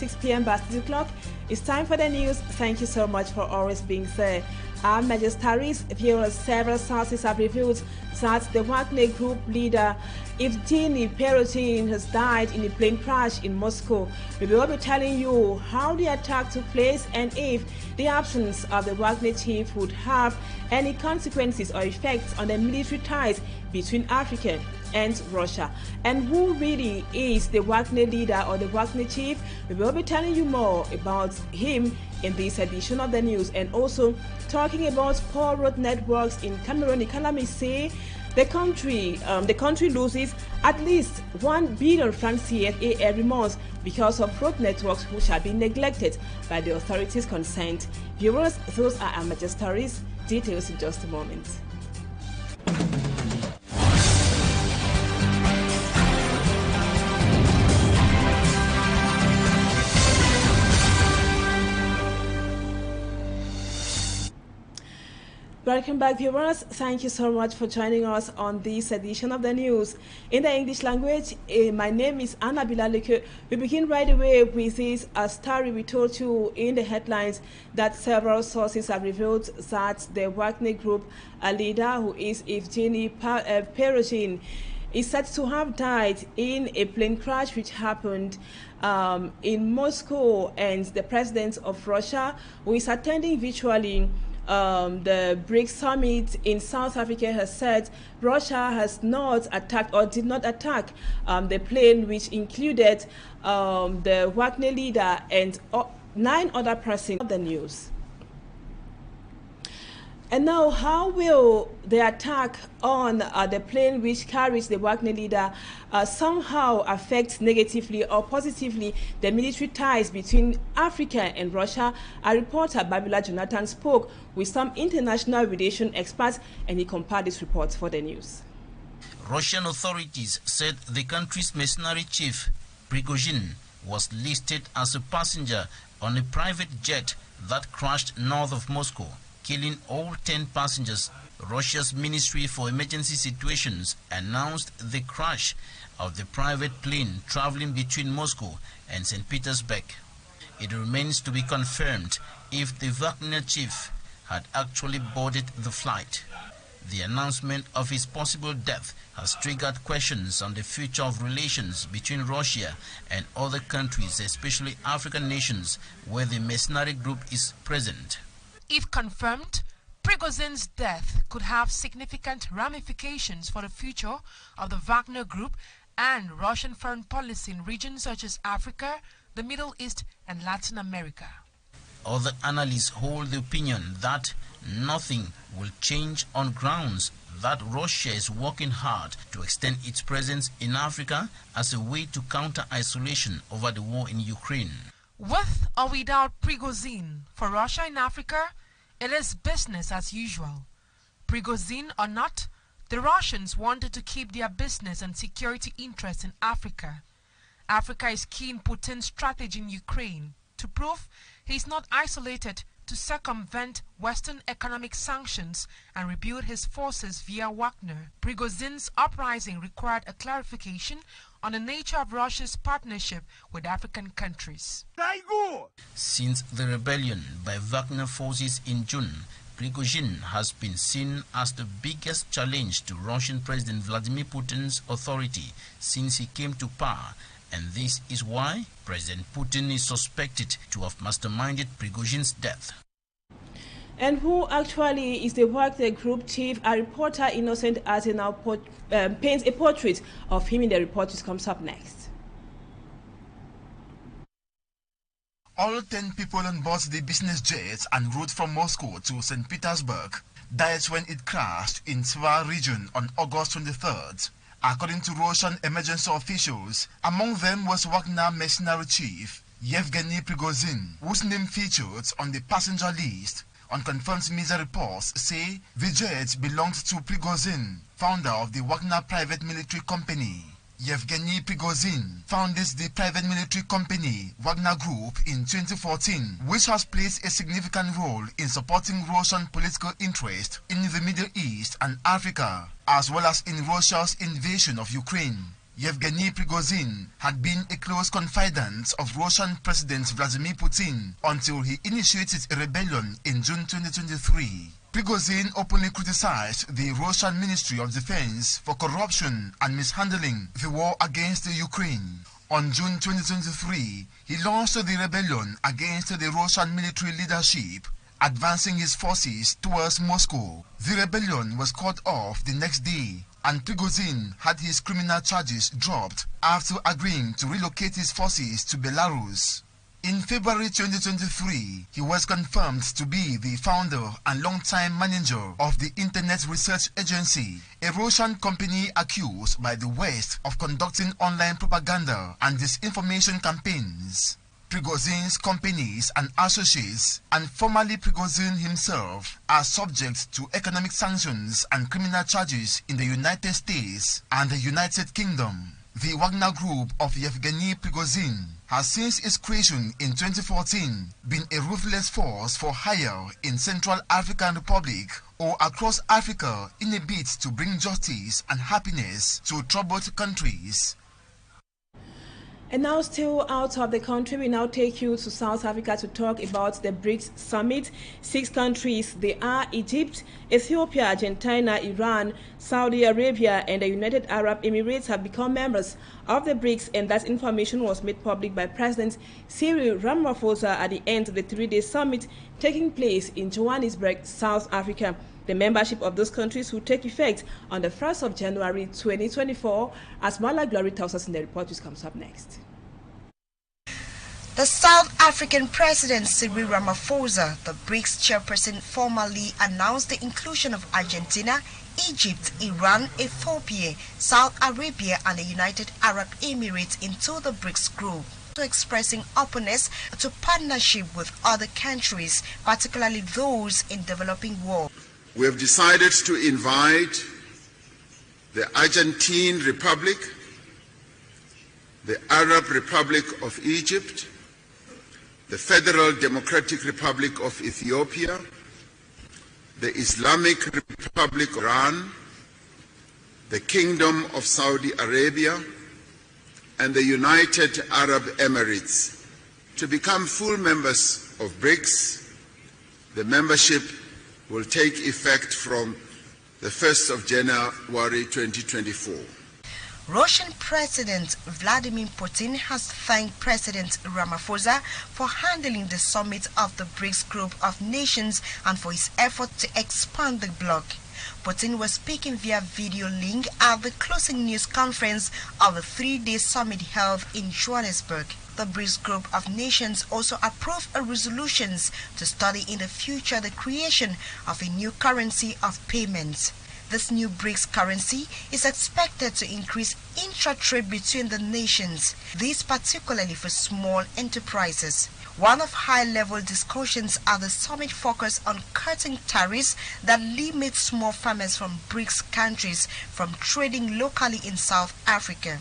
6 p.m. by city clock. It's time for the news. Thank you so much for always being there. Our magistrates, viewers, several sources have revealed that the Wagner Group leader Evgeny Prigozhin has died in a plane crash in Moscow. We will be telling you how the attack took place and if the absence of the Wagner chief would have any consequences or effects on the military ties between Africa and Russia. And who really is the Wagner leader or the Wagner chief? We will be telling you more about him in this edition of the news, and also talking about poor road networks in Cameroon. Economists say the country loses at least 1 billion francs CFA every month because of road networks which are being neglected by the authorities concerned. Viewers, those are our major stories. Details in just a moment. Welcome back, viewers. Thank you so much for joining us on this edition of the news in the English language. My name is Anna Bilaleke. We begin right away with this story we told you in the headlines that several sources have revealed that the Wagner Group leader, who is Evgeny Prigozhin, is said to have died in a plane crash which happened in Moscow, and the president of Russia, who is attending virtually the Brics summit in South Africa, has said Russia has not attacked or did not attack the plane, which included the Wagner leader and 9 other persons. The news. And now, how will the attack on the plane which carries the Wagner leader somehow affect negatively or positively the military ties between Africa and Russia? Our reporter, Babila Jonathan, spoke with some international relations experts, and he compared this report for the news. Russian authorities said the country's mercenary chief, Prigozhin, was listed as a passenger on a private jet that crashed north of Moscow, killing all 10 passengers. Russia's Ministry for Emergency Situations announced the crash of the private plane traveling between Moscow and St. Petersburg. It remains to be confirmed if the Wagner chief had actually boarded the flight. The announcement of his possible death has triggered questions on the future of relations between Russia and other countries, especially African nations where the mercenary group is present. If confirmed, Prigozhin's death could have significant ramifications for the future of the Wagner Group and Russian foreign policy in regions such as Africa, the Middle East, and Latin America. Other analysts hold the opinion that nothing will change on grounds that Russia is working hard to extend its presence in Africa as a way to counter isolation over the war in Ukraine. With or without Prigozhin, for Russia in Africa, it is business as usual. Prigozhin or not, the Russians wanted to keep their business and security interests in Africa. Africa is key in Putin's strategy in Ukraine to prove he is not isolated, to circumvent Western economic sanctions and rebuild his forces via Wagner. Prigozhin's uprising required a clarification on the nature of Russia's partnership with African countries. Since the rebellion by Wagner forces in June, Prigozhin has been seen as the biggest challenge to Russian President Vladimir Putin's authority since he came to power, and this is why President Putin is suspected to have masterminded Prigozhin's death. And who actually is the Wagner Group chief? Our reporter Innocent Azenau paints a portrait of him in the report which comes up next. All 10 people on board the business jet en route from Moscow to St. Petersburg died when it crashed in Tver region on August 23rd. According to Russian emergency officials, among them was Wagner mercenary chief Yevgeny Prigozhin, whose name featured on the passenger list. Unconfirmed media reports say the jet belonged to Prigozhin, founder of the Wagner private military company. Yevgeny Prigozhin founded the private military company Wagner Group in 2014, which has played a significant role in supporting Russian political interest in the Middle East and Africa, as well as in Russia's invasion of Ukraine. Yevgeny Prigozhin had been a close confidant of Russian President Vladimir Putin until he initiated a rebellion in June 2023. Prigozhin openly criticized the Russian Ministry of Defense for corruption and mishandling the war against the Ukraine. On June 2023, he launched the rebellion against the Russian military leadership, advancing his forces towards Moscow. The rebellion was cut off the next day, and Prigozhin had his criminal charges dropped after agreeing to relocate his forces to Belarus. In February 2023, he was confirmed to be the founder and longtime manager of the Internet Research Agency, a Russian company accused by the West of conducting online propaganda and disinformation campaigns. Prigozhin's companies and associates, and formerly Prigozhin himself, are subject to economic sanctions and criminal charges in the United States and the United Kingdom. The Wagner Group of Yevgeny Prigozhin has since its creation in 2014 been a ruthless force for hire in Central African Republic or across Africa in a bid to bring justice and happiness to troubled countries. And now, still out of the country, we now take you to South Africa to talk about the Brics summit. 6 countries, they are Egypt, Ethiopia, Argentina, Iran, Saudi Arabia, and the United Arab Emirates have become members of the Brics, and that information was made public by President Cyril Ramaphosa at the end of the 3-day summit taking place in Johannesburg, South Africa. The membership of those countries will take effect on the 1st of January 2024, as Mala Glory tells us in the report which comes up next. The South African President Cyril Ramaphosa, the Brics chairperson, formally announced the inclusion of Argentina, Egypt, Iran, Ethiopia, Saudi Arabia, and the United Arab Emirates into the Brics group, expressing openness to partnership with other countries, particularly those in developing world. We have decided to invite the Argentine Republic, the Arab Republic of Egypt, the Federal Democratic Republic of Ethiopia, the Islamic Republic of Iran, the Kingdom of Saudi Arabia, and the United Arab Emirates to become full members of Brics. The membership will take effect from the 1st of January 2024. Russian President Vladimir Putin has thanked President Ramaphosa for handling the summit of the Brics group of nations and for his effort to expand the bloc. Putin was speaking via video link at the closing news conference of the 3-day summit held in Johannesburg. The Brics group of nations also approved a resolutions to study in the future the creation of a new currency of payments. This new Brics currency is expected to increase intra-trade between the nations, this particularly for small enterprises. One of high-level discussions at the summit focused on cutting tariffs that limit small farmers from Brics countries from trading locally in South Africa.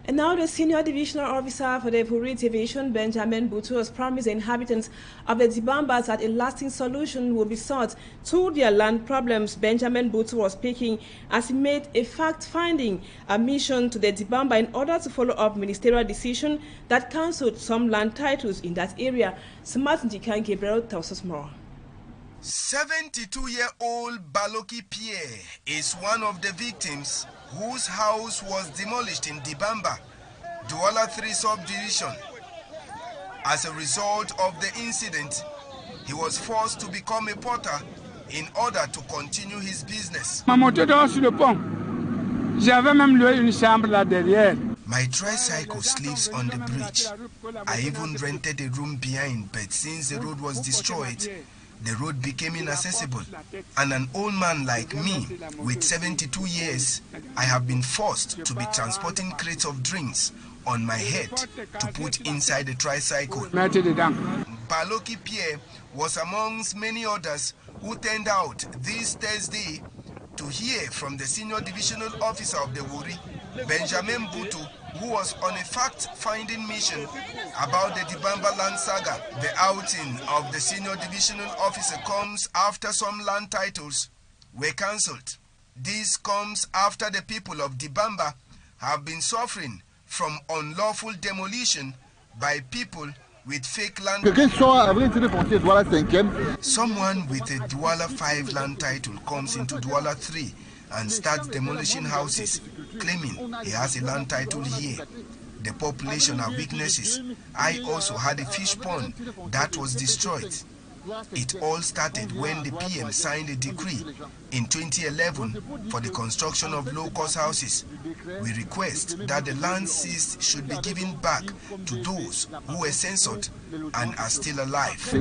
And now the Senior Divisional Officer for the Buri Division, Benjamin Butu, has promised the inhabitants of the Dibambas that a lasting solution will be sought to their land problems. Benjamin Butu was speaking as he made a fact-finding mission to the Dibamba in order to follow up ministerial decision that cancelled some land titles in that area. Smart Njikan Gabriel tells us more. 72-year-old Baloki Pierre is one of the victims whose house was demolished in Dibamba, Douala 3 subdivision. As a result of the incident, he was forced to become a porter in order to continue his business. My tricycle sleeps on the bridge. I even rented a room behind, but since the road was destroyed, the road became inaccessible, and an old man like me, with 72 years, I have been forced to be transporting crates of drinks on my head to put inside the tricycle. Baloki Pierre was amongst many others who turned out this Thursday to hear from the Senior Divisional Officer of the Wuri, Benjamin Butu, who was on a fact-finding mission about the Dibamba land saga. The outing of the Senior Divisional Officer comes after some land titles were cancelled. This comes after the people of Dibamba have been suffering from unlawful demolition by people with fake land. Someone with a Douala 5 land title comes into Douala 3 and starts demolishing houses, claiming he has a land title here. The population are witnesses. I also had a fish pond that was destroyed. It all started when the PM signed a decree in 2011 for the construction of low-cost houses. We request that the land seized should be given back to those who were censored and are still alive. The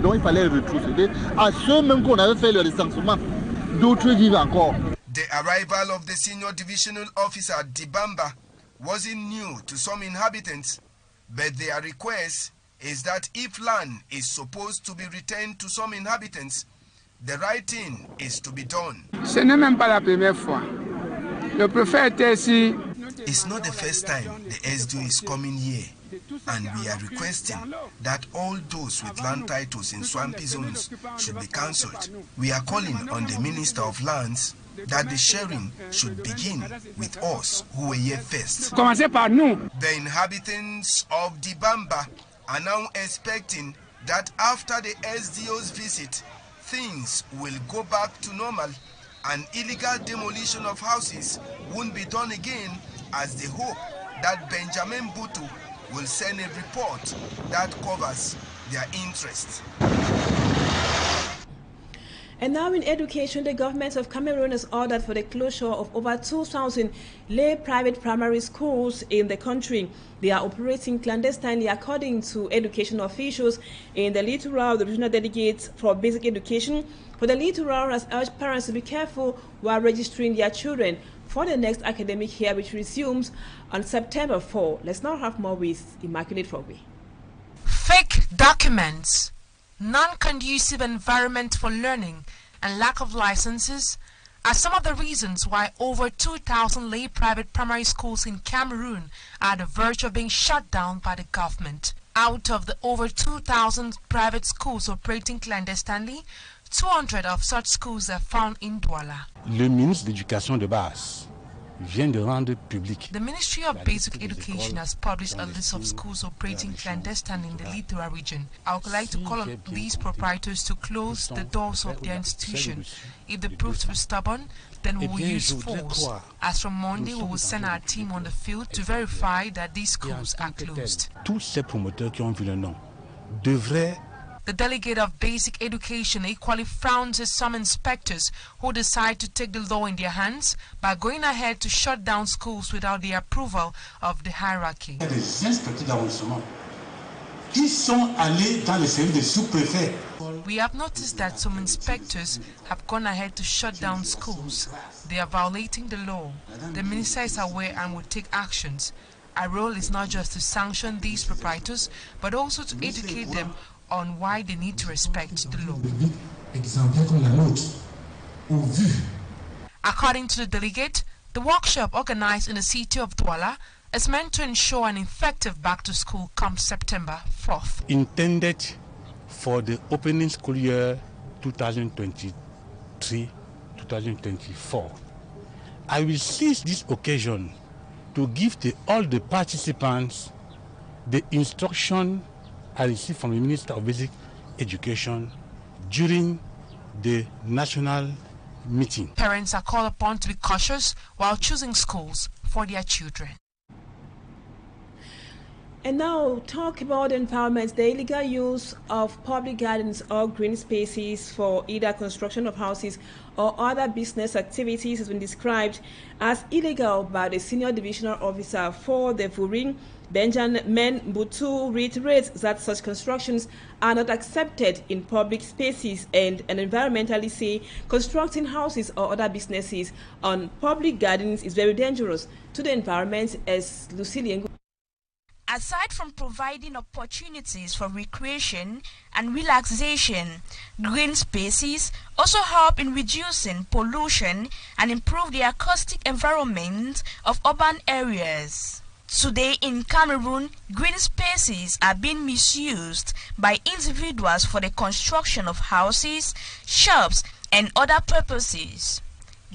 arrival of the senior divisional officer Dibamba wasn't new to some inhabitants, but their request is that if land is supposed to be returned to some inhabitants, the right thing is to be done. It's not the first time the SDO is coming here, and we are requesting that all those with land titles in swampy zones should be cancelled. We are calling on the Minister of Lands that the sharing should begin with us who were here first. The inhabitants of Dibamba are now expecting that after the SDO's visit, things will go back to normal and illegal demolition of houses won't be done again, as they hope that Benjamin Butu will send a report that covers their interests. And now in education, the government of Cameroon has ordered for the closure of over 2,000 lay private primary schools in the country. They are operating clandestinely, according to education officials in the Littoral. The regional delegate for basic education for the Littoral has urged parents to be careful while registering their children for the next academic year, which resumes on September 4. Let's now have more with Immaculate Fogwe. Fake documents, non-conducive environment for learning, and lack of licenses are some of the reasons why over 2,000 lay private primary schools in Cameroon are at the verge of being shut down by the government. Out of the over 2,000 private schools operating clandestinely, 200 of such schools are found in Douala. Le ministre de l'Éducation de base vient de rendre public. The Ministry of Basic Education has published a list of schools operating clandestinely in the Littoral region. I would like to call on these proprietors to close the doors of their institution. If they prove to be stubborn, then we will use force. As from Monday, we will send our team on the field to verify that these schools are closed. Tous ces promoteurs qui ont vu le nom devraient. The delegate of basic education equally frowns at some inspectors who decide to take the law in their hands by going ahead to shut down schools without the approval of the hierarchy. We have noticed that some inspectors have gone ahead to shut down schools. They are violating the law. The minister is aware and will take actions. Our role is not just to sanction these proprietors, but also to educate them on why they need to respect the law. According to the delegate, the workshop organized in the city of Douala is meant to ensure an effective back-to-school come September 4th. Intended for the opening school year 2023-2024. I will seize this occasion to give all the participants the instruction I received from the Minister of Basic Education during the national meeting. Parents are called upon to be cautious while choosing schools for their children. And now talk about the environment. The illegal use of public gardens or green spaces for either construction of houses or other business activities has been described as illegal by the senior divisional officer for the Vuring. Benjamin Butu reiterates that such constructions are not accepted in public spaces and environmentally say constructing houses or other businesses on public gardens is very dangerous to the environment, as Lucille. Aside from providing opportunities for recreation and relaxation, green spaces also help in reducing pollution and improve the acoustic environment of urban areas. Today in Cameroon, green spaces are being misused by individuals for the construction of houses, shops, and other purposes.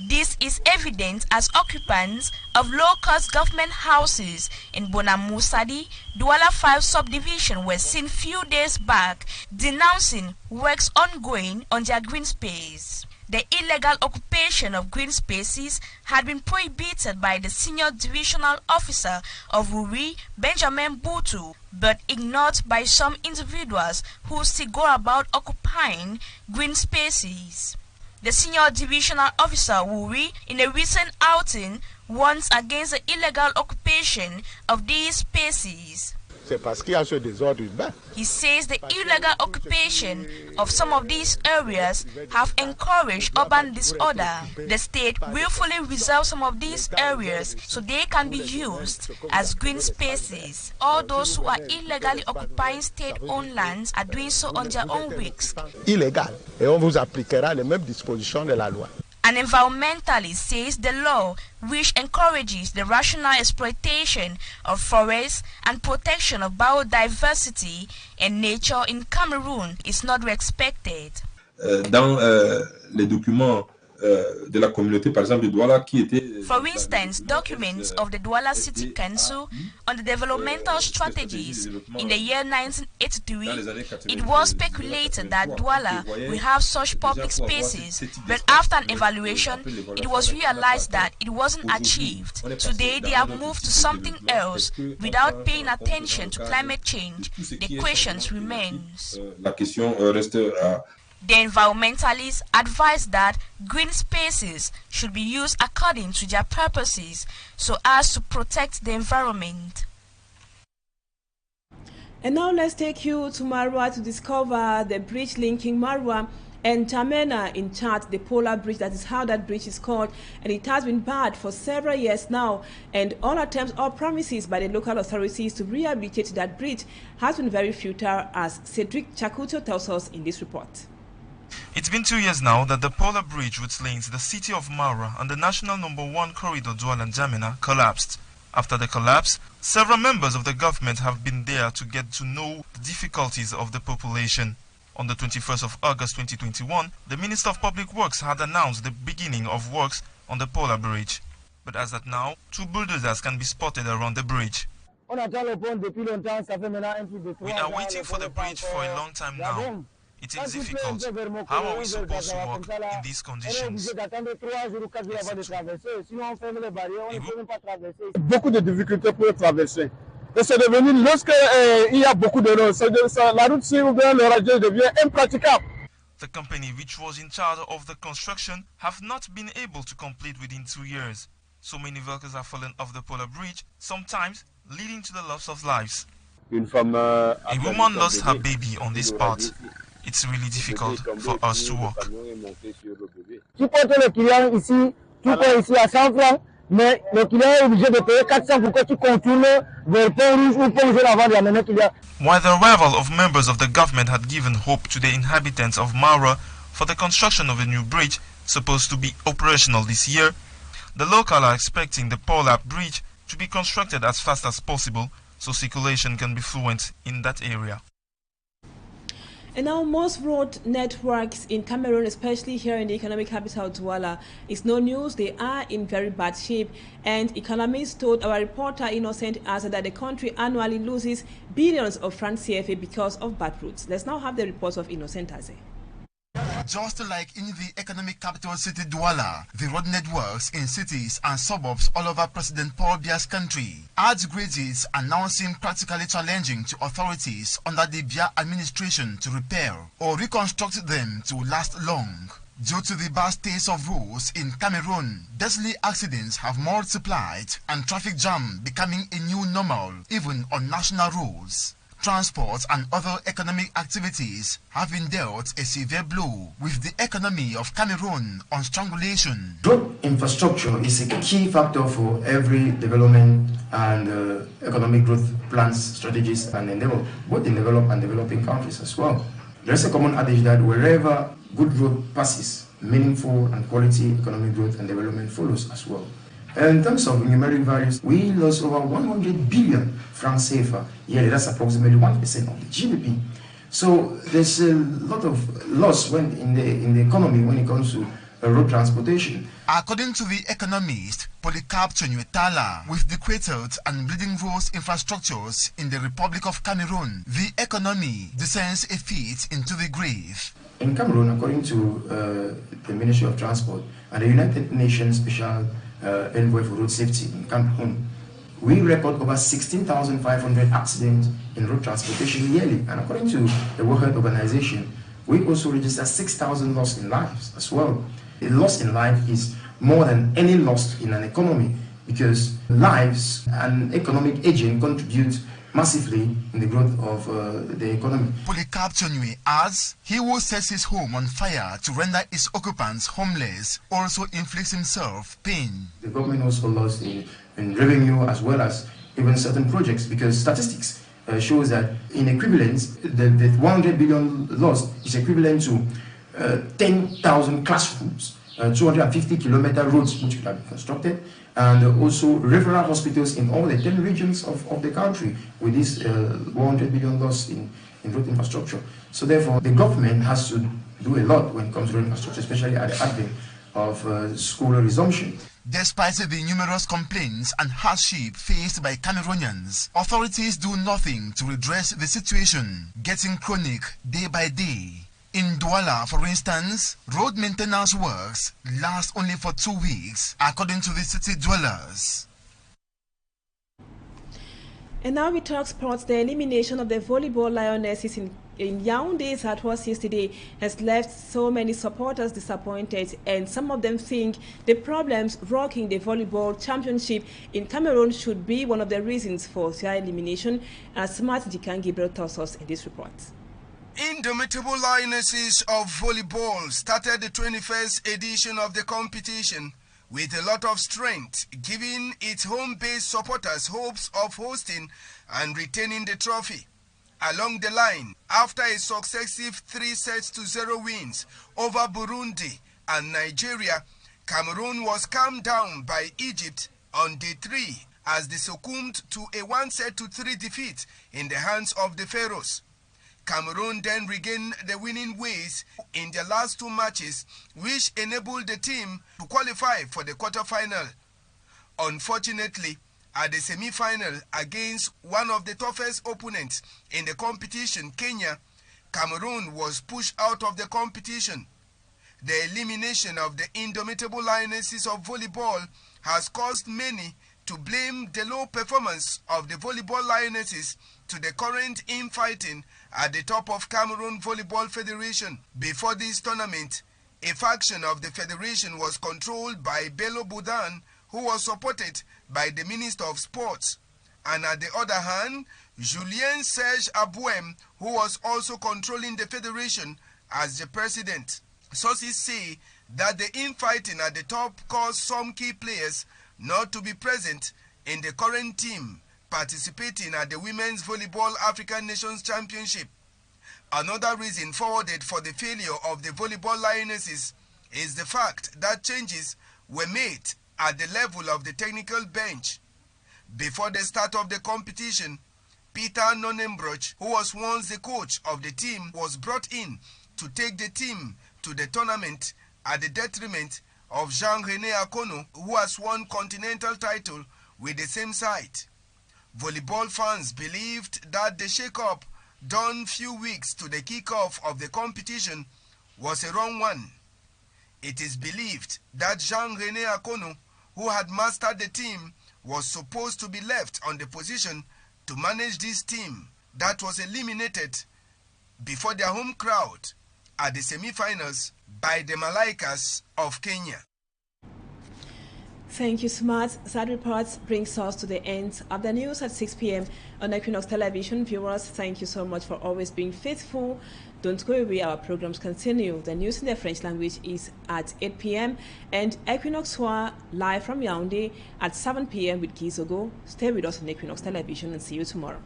This is evident as occupants of low-cost government houses in Bonamusadi, Douala 5 subdivision were seen few days back denouncing works ongoing on their green space. The illegal occupation of green spaces had been prohibited by the senior divisional officer of Wuri, Benjamin Butu, but ignored by some individuals who still go about occupying green spaces. The senior divisional officer Wuri, in a recent outing, warns against the illegal occupation of these spaces. He says the illegal occupation of some of these areas have encouraged urban disorder. The state willfully reserves some of these areas so they can be used as green spaces. All those who are illegally occupying state-owned lands are doing so on their own risk. Illégal, et on vous appliquera les mêmes dispositions de la loi. An environmentalist says the law, which encourages the rational exploitation of forests and protection of biodiversity and nature in Cameroon, is not respected. Dans les documents de la communauté, par exemple, de Douala, qui était... For instance, documents of the Douala City Council on the developmental strategies in the year 1983, it was speculated that Douala will have such public spaces, but after an evaluation, it was realized that it wasn't achieved. Today, they have moved to something else without paying attention to climate change. The question remains. La question reste The environmentalists advise that green spaces should be used according to their purposes so as to protect the environment. And now let's take you to Maroua to discover the bridge linking Maroua and Tamena in Chad, the polar bridge. That is how that bridge is called, and it has been bad for several years now, and all attempts or promises by the local authorities to rehabilitate that bridge has been very futile, as Cedric Chakuto tells us in this report. It's been 2 years now that the polar bridge which links the city of Maroua and the national #1 corridor Douala-N'Djamena collapsed. After the collapse, several members of the government have been there to get to know the difficulties of the population. On the 21st of August 2021, the Minister of Public Works had announced the beginning of works on the polar bridge. But as at now, 2 bulldozers can be spotted around the bridge. We are waiting for the bridge for a long time now. It is difficult. How are we supposed to work in these conditions? Beaucoup de difficultés pour traverser. Et c'est devenu, lorsque il y a beaucoup de l'eau, la route sur le radier devient impraticable. The company which was in charge of the construction have not been able to complete within 2 years. So many vehicles have fallen off the polar bridge, sometimes leading to the loss of lives. A woman lost her baby on this part. It's really difficult for us to walk. Tu portes le client ici, tu payes ici à 100 francs, mais le client est obligé de payer 400 pour que tu contournes vers Pont-Rouge ou Pont-Jaune avant de l'amener client. While the arrival of members of the government had given hope to the inhabitants of Maroua for the construction of a new bridge supposed to be operational this year, the locals are expecting the polar bridge to be constructed as fast as possible so circulation can be fluent in that area. And now most road networks in Cameroon, especially here in the economic capital Douala, is no news. They are in very bad shape. And economists told our reporter Innocent Asa that the country annually loses billions of francs CFA because of bad roads. Let's now have the reports of Innocent Asa. Just like in the economic capital city Douala, the road networks in cities and suburbs all over President Paul Biya's country adds grades announcing practically challenging to authorities under the Biya administration to repair or reconstruct them to last long. Due to the bad state of roads in Cameroon, deadly accidents have multiplied and traffic jam becoming a new normal even on national roads. Transport and other economic activities have been dealt a severe blow, with the economy of Cameroon on strangulation. Road infrastructure is a key factor for every development and economic growth plans, strategies and endeavor, both in developed and developing countries as well. There is a common adage that wherever good road passes, meaningful and quality economic growth and development follows as well. In terms of numeric values, we lost over 100 billion francs CFA. Yeah, that's approximately 1% of the GDP. So there's a lot of loss when in the economy when it comes to road transportation. According to the economist Polycarp Tala, with the cratered and bleeding road infrastructures in the Republic of Cameroon, the economy descends a feet into the grave. In Cameroon, according to the Ministry of Transport and the United Nations Special Envoy for Road Safety in Cameroon, we record over 16,500 accidents in road transportation yearly. And according to the World Health Organization, we also register 6,000 loss in lives as well. A loss in life is more than any loss in an economy, because lives and economic aging contribute massively in the growth of the economy. Polycarp adds, he who sets his home on fire to render its occupants homeless also inflicts himself pain. The government also lost in revenue as well as even certain projects, because statistics shows that in equivalence, the 100 billion loss is equivalent to 10,000 classrooms, 250-kilometer roads which could have been constructed, and also referral hospitals in all the 10 regions of the country with this 100 billion loss in road infrastructure. So therefore, the government has to do a lot when it comes to road infrastructure, especially at the advent of school resumption. Despite the numerous complaints and hardship faced by Cameroonians, authorities do nothing to redress the situation, getting chronic day by day. In Douala, for instance, road maintenance works last only for 2 weeks, according to the city dwellers. And now we talk sports. The elimination of the volleyball lionesses in Yaoundé, that was yesterday, has left so many supporters disappointed, and some of them think the problems rocking the volleyball championship in Cameroon should be one of the reasons for their elimination, as Smart Jikan Gabriel tells us in this report. Indomitable Lionesses of Volleyball started the 21st edition of the competition with a lot of strength, giving its home-based supporters hopes of hosting and retaining the trophy. Along the line, after a successive 3-0 wins over Burundi and Nigeria, Cameroon was calmed down by Egypt on day 3 as they succumbed to a 1-3 defeat in the hands of the Pharaohs. Cameroon then regained the winning ways in their last 2 matches, which enabled the team to qualify for the quarter-final. Unfortunately, at the semi-final against one of the toughest opponents in the competition, Kenya, Cameroon was pushed out of the competition. The elimination of the Indomitable Lionesses of Volleyball has caused many to blame the low performance of the Volleyball Lionesses to the current infighting at the top of Cameroon Volleyball Federation. Before this tournament, a faction of the federation was controlled by Bello Boudan, who was supported by the Minister of Sports, and at the other hand, Julien Serge Abouem, who was also controlling the federation as the president. Sources say that the infighting at the top caused some key players not to be present in the current team participating at the Women's Volleyball African Nations Championship. Another reason forwarded for the failure of the Volleyball Lionesses is the fact that changes were made at the level of the technical bench. Before the start of the competition, Peter Nonembroch, who was once the coach of the team, was brought in to take the team to the tournament at the detriment of Jean-René Akono, who has won continental title with the same side. Volleyball fans believed that the shake-up done few weeks to the kick-off of the competition was a wrong one. It is believed that Jean-René Akono, who had mastered the team, was supposed to be left on the position to manage this team that was eliminated before their home crowd at the semi-finals by the Malaikas of Kenya. Thank you, Smart. That report brings us to the end of the news at 6 p.m. on Equinoxe Television. Viewers, thank you so much for always being faithful. Don't go away, our programs continue. The news in the French language is at 8 p.m. and Equinoxe Soir live from Yaoundé at 7 p.m. with Gizogo. Stay with us on Equinoxe Television and see you tomorrow.